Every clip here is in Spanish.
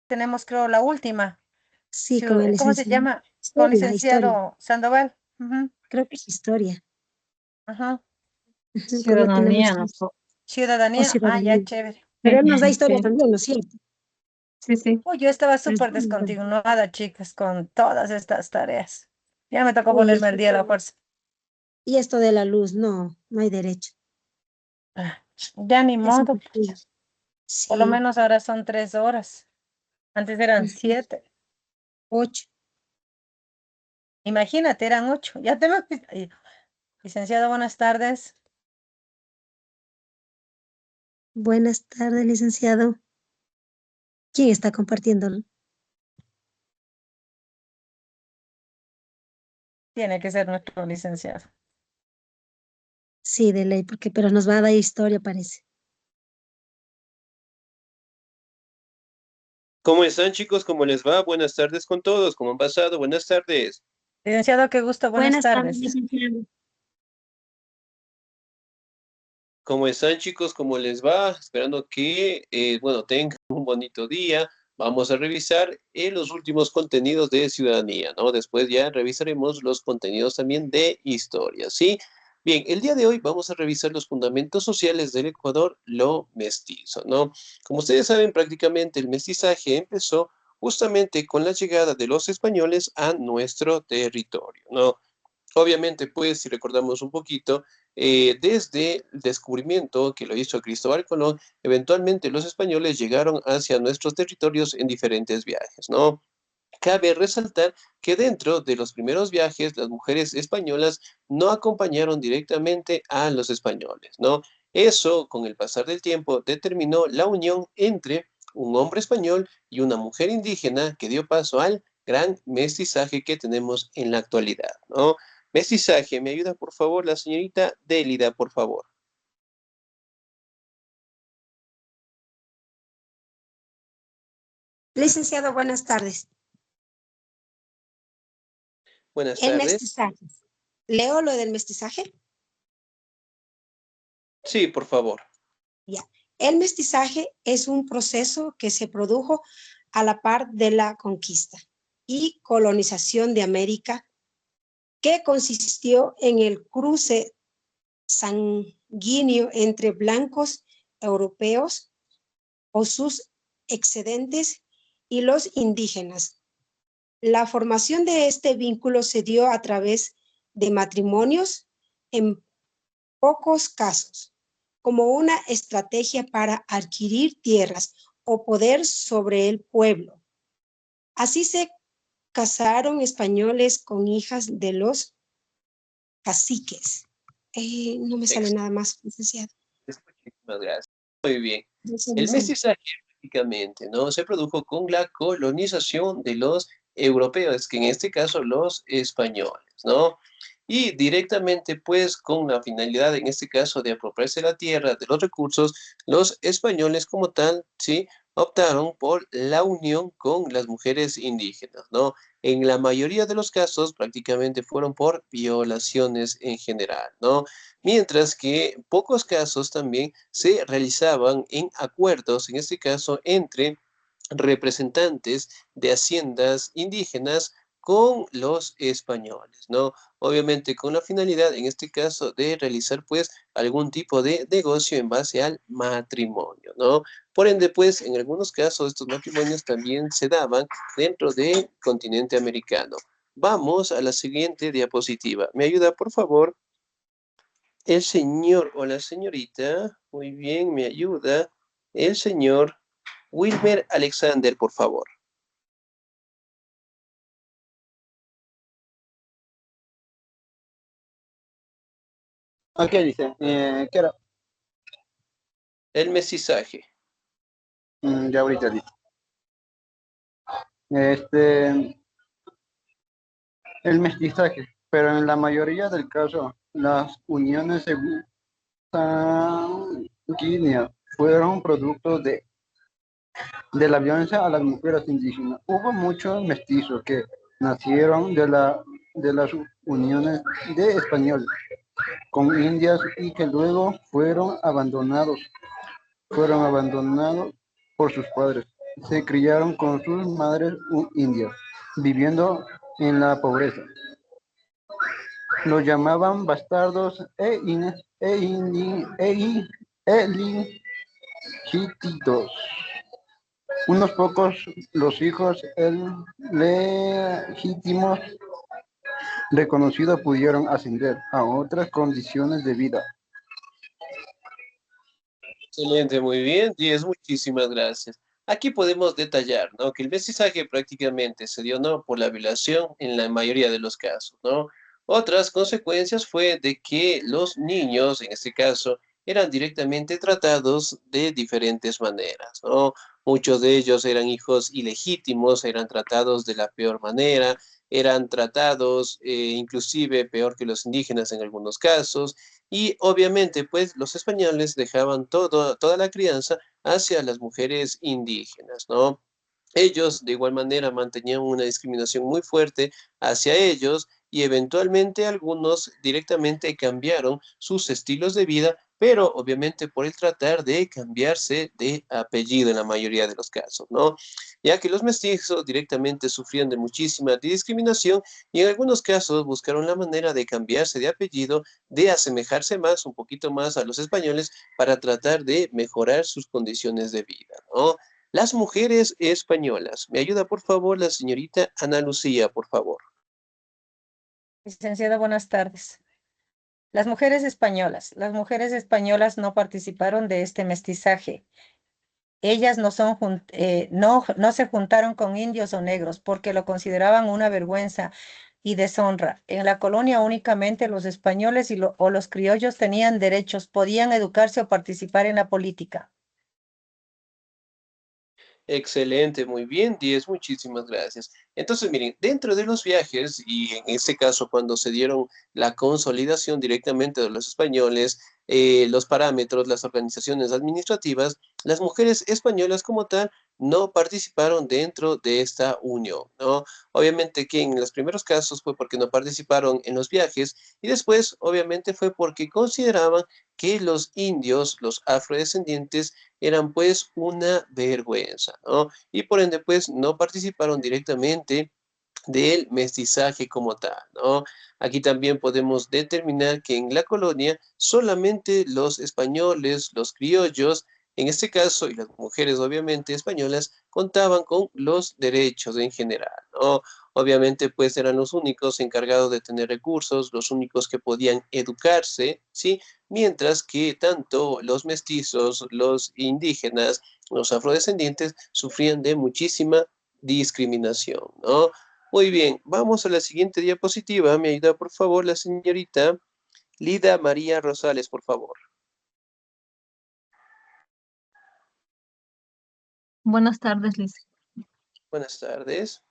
tenemos creo la última. Sí, con el ¿Cómo se licenciado. llama? Con Historia. licenciado Sandoval. Ujú, Creo que es historia. ajá. Ujú, con él Ciudadanía, tenemos ¿no? Ciudadanía. Ah, ya, ciudadanía. chévere. Pero Sí, él nos da historia sí, también, ¿no es cierto? sí, sí. Uy, yo estaba Pero es súper muy bueno. descontinuada, chicas, con todas estas tareas. Ya me tocó Uy, ponerme al día a la fuerza. y esto de la luz, no, no hay derecho. Ah, ya ni Es modo, imposible. pucha. Por lo Sí. menos ahora son 3 horas. Antes eran Ujú. 7. 8. Imagínate, eran 8. Ya te me... Ay, licenciado, buenas tardes. Buenas tardes, licenciado. ¿Quién está compartiendo? Tiene que ser nuestro licenciado. Sí, de ley, porque pero nos va a dar historia, parece. ¿Cómo están, chicos? ¿Cómo les va? Buenas tardes con todos. ¿Cómo han pasado? Buenas tardes. Licenciado, qué gusto, buenas Buenas tardes, tardes. licenciado. ¿Cómo están, chicos? ¿Cómo les va? Esperando que, bueno, tengan un bonito día. Vamos a revisar los últimos contenidos de ciudadanía, ¿no? Después ya revisaremos los contenidos también de historia, ¿sí? Bien, el día de hoy vamos a revisar los fundamentos sociales del Ecuador, lo mestizo, ¿no? Como ustedes saben, prácticamente el mestizaje empezó justamente con la llegada de los españoles a nuestro territorio, ¿no? Obviamente, pues, si recordamos un poquito, desde el descubrimiento que lo hizo Cristóbal Colón, eventualmente los españoles llegaron hacia nuestros territorios en diferentes viajes, ¿no? Cabe resaltar que dentro de los primeros viajes, las mujeres españolas no acompañaron directamente a los españoles, ¿no? Eso, con el pasar del tiempo, determinó la unión entre un hombre español y una mujer indígena que dio paso al gran mestizaje que tenemos en la actualidad, ¿no? Mestizaje, ¿me ayuda por favor la señorita Délida, por favor? Licenciado, buenas tardes. Buenas El tardes. mestizaje. ¿Leo lo del mestizaje? Sí, por favor. Ya. El mestizaje es un proceso que se produjo a la par de la conquista y colonización de América, que consistió en el cruce sanguíneo entre blancos europeos o sus excedentes y los indígenas. La formación de este vínculo se dio a través de matrimonios en pocos casos, como una estrategia para adquirir tierras o poder sobre el pueblo. Así se casaron españoles con hijas de los caciques. No me sale Ex- nada más, licenciado. Muchísimas gracias. Muy bien. Eso me El sale. mestizaje prácticamente, ¿no? Se produjo con la colonización de los europeos, que en este caso los españoles, ¿no? Y directamente, pues, con la finalidad, en este caso, de apropiarse la tierra, de los recursos, los españoles como tal, ¿sí? Optaron por la unión con las mujeres indígenas, ¿no? En la mayoría de los casos, prácticamente fueron por violaciones en general, ¿no? Mientras que pocos casos también se realizaban en acuerdos, en este caso entre representantes de haciendas indígenas con los españoles, ¿no? Obviamente con la finalidad, en este caso, de realizar pues algún tipo de negocio en base al matrimonio, ¿no? Por ende, pues, en algunos casos estos matrimonios también se daban dentro del continente americano. Vamos a la siguiente diapositiva. ¿Me ayuda, por favor? El señor o la señorita, muy bien, me ayuda. El señor Wilmer Alexander, por favor. Ok, dice, ¿qué era? El mestizaje. Ya ahorita dice. Este, el mestizaje, pero en la mayoría del caso, las uniones sanguíneas fueron producto de la violencia a las mujeres indígenas. Hubo muchos mestizos que nacieron de las uniones de españoles con indias y que luego fueron abandonados por sus padres. se criaron con sus madres indias, viviendo en la pobreza. Los llamaban bastardos ilegítimos. Unos pocos, los hijos legítimos reconocidos, pudieron ascender a otras condiciones de vida. Excelente, muy bien, 10, muchísimas gracias. Aquí podemos detallar, ¿no? Que el mestizaje prácticamente se dio, ¿no? Por la violación en la mayoría de los casos, ¿no? Otras consecuencias fue de que los niños, en este caso, eran directamente tratados de diferentes maneras, ¿no? Muchos de ellos eran hijos ilegítimos, eran tratados de la peor manera, eran tratados inclusive peor que los indígenas en algunos casos, y obviamente, pues los españoles dejaban toda la crianza hacia las mujeres indígenas, ¿no? Ellos de igual manera mantenían una discriminación muy fuerte hacia ellos y eventualmente algunos directamente cambiaron sus estilos de vida, pero obviamente por el tratar de cambiarse de apellido en la mayoría de los casos, ¿no? Ya que los mestizos directamente sufrían de muchísima discriminación y en algunos casos buscaron la manera de cambiarse de apellido, de asemejarse más, un poquito más a los españoles para tratar de mejorar sus condiciones de vida, ¿no? Las mujeres españolas. ¿Me ayuda, por favor, la señorita Ana Lucía, por favor? Licenciada, buenas tardes. Las mujeres españolas no participaron de este mestizaje. Ellas no se juntaron con indios o negros porque lo consideraban una vergüenza y deshonra. En la colonia únicamente los españoles o los criollos tenían derechos, podían educarse o participar en la política. Excelente, muy bien, 10, muchísimas gracias. Entonces, miren, dentro de los viajes, y en este caso cuando se dieron la consolidación directamente de los españoles, los parámetros, las organizaciones administrativas, las mujeres españolas como tal no participaron dentro de esta unión, ¿no? Obviamente que en los primeros casos fue porque no participaron en los viajes y después, obviamente, fue porque consideraban que los indios, los afrodescendientes, eran pues una vergüenza, ¿no? Y por ende pues no participaron directamente del mestizaje como tal, ¿no? Aquí también podemos determinar que en la colonia solamente los españoles, los criollos, en este caso, y las mujeres obviamente españolas, contaban con los derechos en general, ¿no? Obviamente, pues eran los únicos encargados de tener recursos, los únicos que podían educarse, ¿sí? Mientras que tanto los mestizos, los indígenas, los afrodescendientes sufrían de muchísima discriminación, ¿no? Muy bien, vamos a la siguiente diapositiva. Me ayuda, por favor, la señorita Lida María Rosales, por favor. Buenas tardes, Liz. Buenas tardes.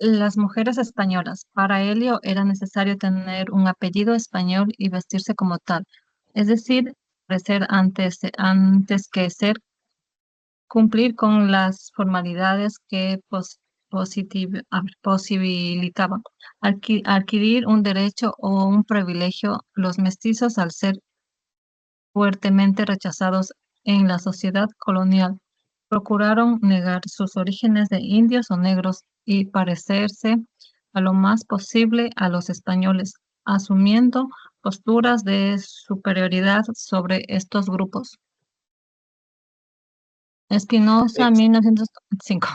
Las mujeres españolas. Para ello era necesario tener un apellido español y vestirse como tal. Es decir, crecer antes que ser, cumplir con las formalidades que posibilitaban adquirir un derecho o un privilegio. Los mestizos, al ser fuertemente rechazados en la sociedad colonial, procuraron negar sus orígenes de indios o negros y parecerse a lo más posible a los españoles, asumiendo posturas de superioridad sobre estos grupos. Espinosa, 1905.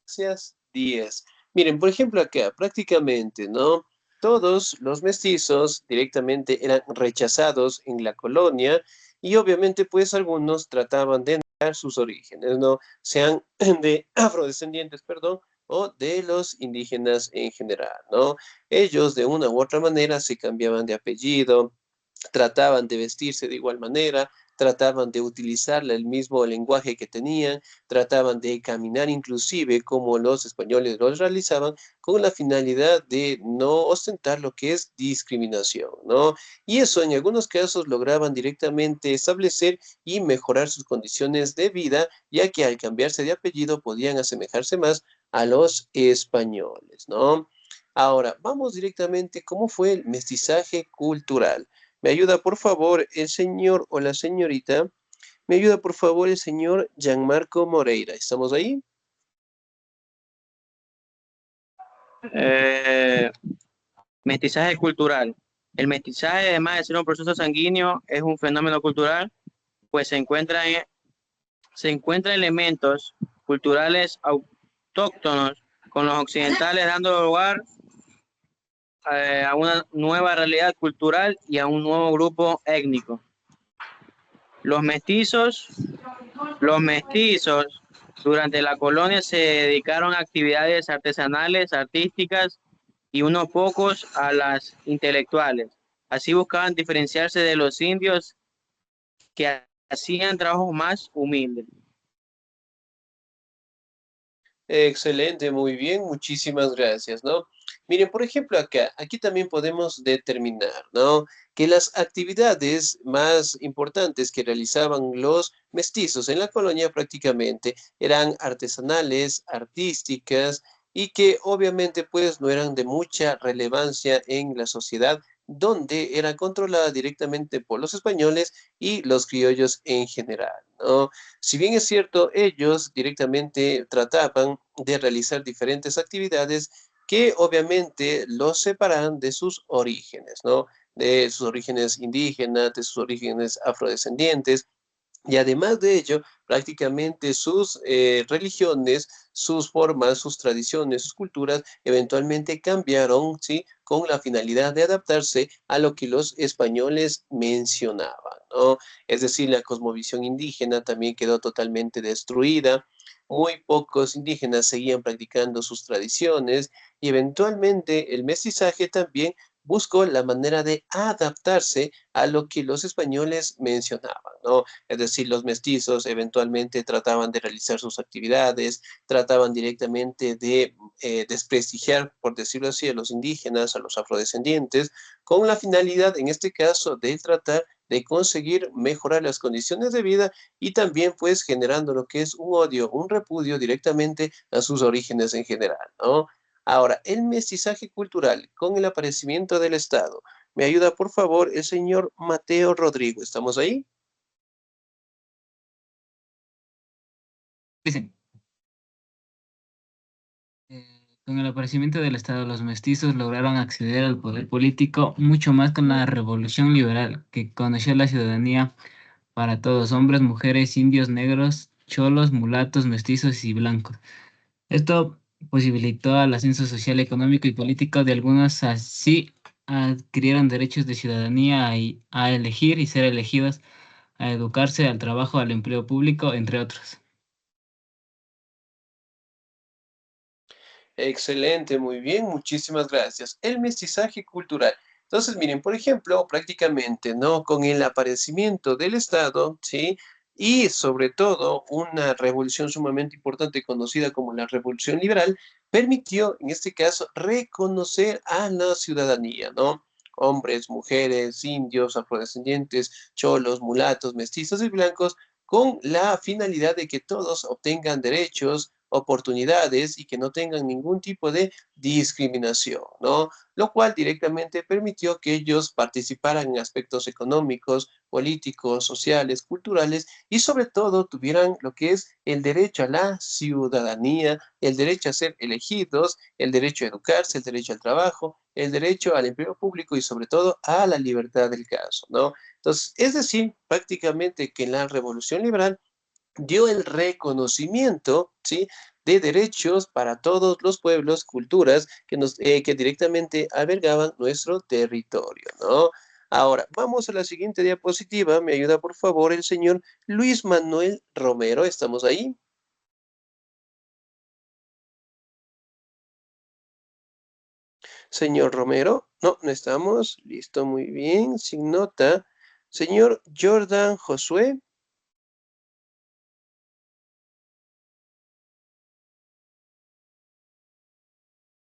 Gracias, 10. Miren, por ejemplo, acá prácticamente, ¿no? Todos los mestizos directamente eran rechazados en la colonia y obviamente pues algunos trataban de negar sus orígenes, ¿no? Sean de afrodescendientes, perdón, o de los indígenas en general, ¿no? Ellos de una u otra manera se cambiaban de apellido, trataban de vestirse de igual manera, trataban de utilizar el mismo lenguaje que tenían, trataban de caminar inclusive como los españoles los realizaban, con la finalidad de no ostentar lo que es discriminación, ¿no? Y eso en algunos casos lograban directamente establecer y mejorar sus condiciones de vida, ya que al cambiarse de apellido podían asemejarse más a los españoles, ¿no? Ahora, vamos directamente, ¿cómo fue el mestizaje cultural? ¿Me ayuda, por favor, el señor o la señorita? ¿Me ayuda, por favor, el señor Gianmarco Moreira? ¿Estamos ahí? Mestizaje cultural. El mestizaje, además de ser un proceso sanguíneo, es un fenómeno cultural, pues se encuentran elementos culturales autóctonos con los occidentales, dando lugar a una nueva realidad cultural y a un nuevo grupo étnico. Los mestizos durante la colonia se dedicaron a actividades artesanales, artísticas y unos pocos a las intelectuales. Así buscaban diferenciarse de los indios que hacían trabajos más humildes. Excelente, muy bien, muchísimas gracias, ¿no? Miren, por ejemplo, aquí también podemos determinar, ¿no? Que las actividades más importantes que realizaban los mestizos en la colonia prácticamente eran artesanales, artísticas y que obviamente pues no eran de mucha relevancia en la sociedad donde era controlada directamente por los españoles y los criollos en general, ¿no? Si bien es cierto, ellos directamente trataban de realizar diferentes actividades que obviamente los separan de sus orígenes, ¿no? De sus orígenes indígenas, de sus orígenes afrodescendientes, y además de ello, prácticamente sus religiones, sus formas, sus tradiciones, sus culturas, eventualmente cambiaron, ¿sí? Con la finalidad de adaptarse a lo que los españoles mencionaban, ¿no? Es decir, la cosmovisión indígena también quedó totalmente destruida. Muy pocos indígenas seguían practicando sus tradiciones y eventualmente el mestizaje también buscó la manera de adaptarse a lo que los españoles mencionaban, ¿no? Es decir, los mestizos eventualmente trataban de realizar sus actividades, trataban directamente de desprestigiar, por decirlo así, a los indígenas, a los afrodescendientes, con la finalidad, en este caso, de tratar de conseguir mejorar las condiciones de vida y también, pues, generando lo que es un odio, un repudio directamente a sus orígenes en general, ¿no? Ahora, el mestizaje cultural con el aparecimiento del Estado. ¿Me ayuda, por favor, el señor Mateo Rodrigo? ¿Estamos ahí? Dicen, con el aparecimiento del Estado, los mestizos lograron acceder al poder político mucho más con la Revolución Liberal, que conoció la ciudadanía para todos, hombres, mujeres, indios, negros, cholos, mulatos, mestizos y blancos. Esto posibilitó el ascenso social, económico y político de algunos, así adquirieron derechos de ciudadanía a elegir y ser elegidos, a educarse, al trabajo, al empleo público, entre otros. Excelente, muy bien, muchísimas gracias. El mestizaje cultural. Entonces, miren, por ejemplo, prácticamente, ¿no? Con el aparecimiento del Estado, ¿sí? Y sobre todo una revolución sumamente importante conocida como la Revolución Liberal, permitió, en este caso, reconocer a la ciudadanía, ¿no? Hombres, mujeres, indios, afrodescendientes, cholos, mulatos, mestizos y blancos, con la finalidad de que todos obtengan derechos, oportunidades y que no tengan ningún tipo de discriminación, ¿no? Lo cual directamente permitió que ellos participaran en aspectos económicos, políticos, sociales, culturales y sobre todo tuvieran lo que es el derecho a la ciudadanía, el derecho a ser elegidos, el derecho a educarse, el derecho al trabajo, el derecho al empleo público y sobre todo a la libertad del caso, ¿no? Entonces, es decir, prácticamente que en la Revolución Liberal dio el reconocimiento, ¿sí? De derechos para todos los pueblos, culturas que directamente albergaban nuestro territorio, ¿no? Ahora, vamos a la siguiente diapositiva. Me ayuda, por favor, el señor Luis Manuel Romero. ¿Estamos ahí? Señor Romero. No, no estamos. Listo, muy bien. Sin nota. Señor Jordan Josué.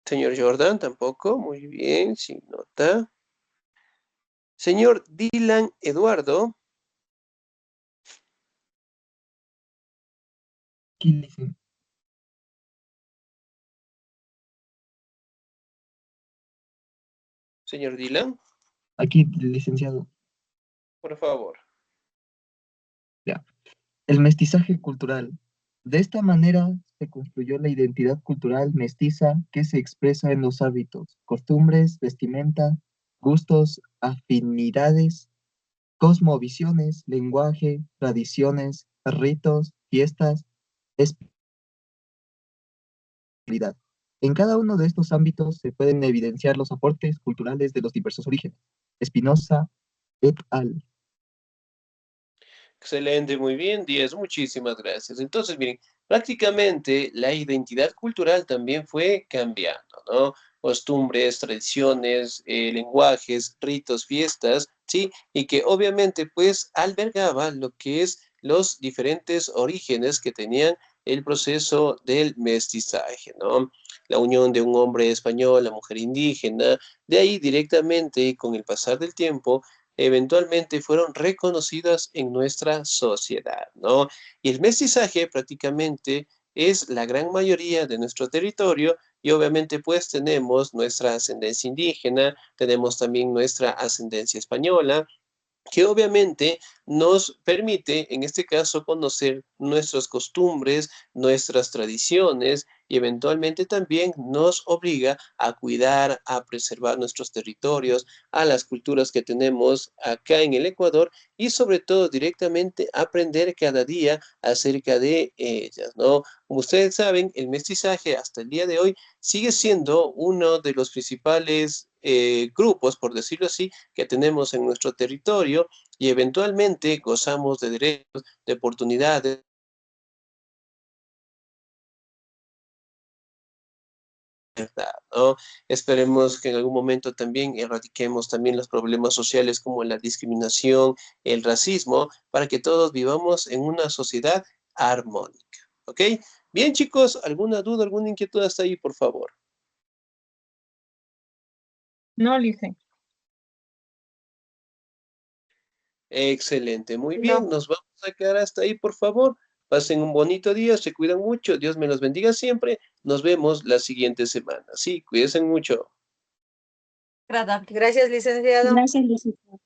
Señor Jordan, tampoco. Muy bien, sin nota. Señor Dylan Eduardo. Aquí dicen, Señor Dylan, aquí, licenciado. por favor. Ya. El mestizaje cultural De esta manera se construyó la identidad cultural mestiza que se expresa en los hábitos, costumbres, vestimenta, gustos, afinidades, cosmovisiones, lenguaje, tradiciones, ritos, fiestas, espiritualidad. En cada uno de estos ámbitos se pueden evidenciar los aportes culturales de los diversos orígenes. Espinosa et al. Excelente, muy bien, 10, muchísimas gracias. Entonces, miren, prácticamente la identidad cultural también fue cambiando, ¿no? Costumbres, tradiciones, lenguajes, ritos, fiestas, ¿sí? Y que obviamente pues albergaba lo que es los diferentes orígenes que tenían el proceso del mestizaje, ¿no? La unión de un hombre español, la mujer indígena, de ahí directamente con el pasar del tiempo eventualmente fueron reconocidas en nuestra sociedad, ¿no? Y el mestizaje prácticamente es la gran mayoría de nuestro territorio y obviamente pues tenemos nuestra ascendencia indígena, tenemos también nuestra ascendencia española, que obviamente nos permite, en este caso, conocer nuestras costumbres, nuestras tradiciones y eventualmente también nos obliga a cuidar, a preservar nuestros territorios, a las culturas que tenemos acá en el Ecuador y sobre todo directamente aprender cada día acerca de ellas, ¿no? Como ustedes saben, el mestizaje hasta el día de hoy sigue siendo uno de los principales grupos, por decirlo así, que tenemos en nuestro territorio y eventualmente gozamos de derechos, de oportunidades, ¿no? Esperemos que en algún momento también erradiquemos también los problemas sociales como la discriminación, el racismo, para que todos vivamos en una sociedad armónica, ¿ok? Bien, chicos, ¿alguna duda, alguna inquietud hasta ahí, por favor? No, Lice. Excelente, muy bien, No, nos vamos a quedar hasta ahí, por favor. Pasen un bonito día, se cuidan mucho, Dios me los bendiga siempre. Nos vemos la siguiente semana. Sí, cuídense mucho. Agradable. Gracias, licenciado. gracias, licenciado.